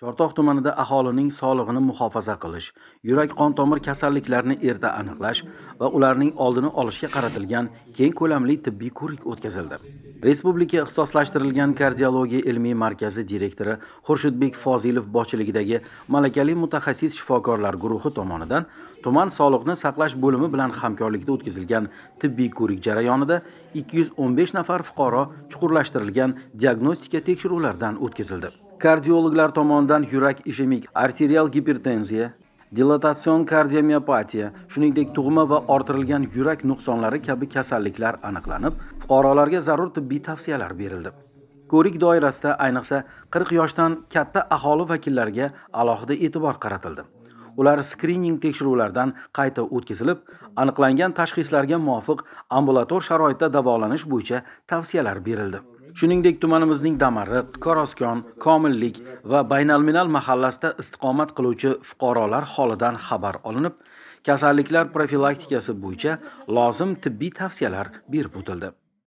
Chortoq tumanida aholining sog'lig'ini muhofaza qilish, yurak-qon tomir kasalliklarini erta aniqlash va ularning oldini olishga qaratilgan keng ko'lamli tibbiy ko'rik o'tkazildi. Respublika ixtisoslashtirilgan kardiologiya ilmiy markazi direktori Xurshidbek Fozilov boshchiligidagi malakali mutaxassis shifokorlar guruhi tomonidan tuman sog'liqni saqlash bo'limi bilan hamkorlikda o'tkazilgan tibbiy ko'rik jarayonida 215 nafar fuqaro chuqurlashtirilgan diagnostika tekshiruvlaridan o'tkazildi. Kardiologlar tomonidan yurak ishemik arterial gipertenziya, dilatatsion kardiomiyopatiya, shuningdek tug'ma va orttirilgan yurak nuqsonlari kabi kasalliklar aniqlanib, fuqarolarga zarur tibbiy tavsiyalar berildi. Ko'rik doirasida ayniqsa 40 yoshdan katta aholi vakillariga alohida e'tibor qaratildi. Ular skrining tekshiruvlardan qayta o'tkazilib, aniqlangan tashxislarga muvofiq ambulator sharoitda davolanish bo'yicha tavsiyalar berildi. Shuningdek, tumanimizning Damariq, Korosgon, Komillik va Baynalminal mahallasida istiqomat qiluvchi fuqarolar holidan xabar olinib, kasalliklar profilaktikasi bo'yicha lozim tibbiy tavsiyalar berib o'tildi.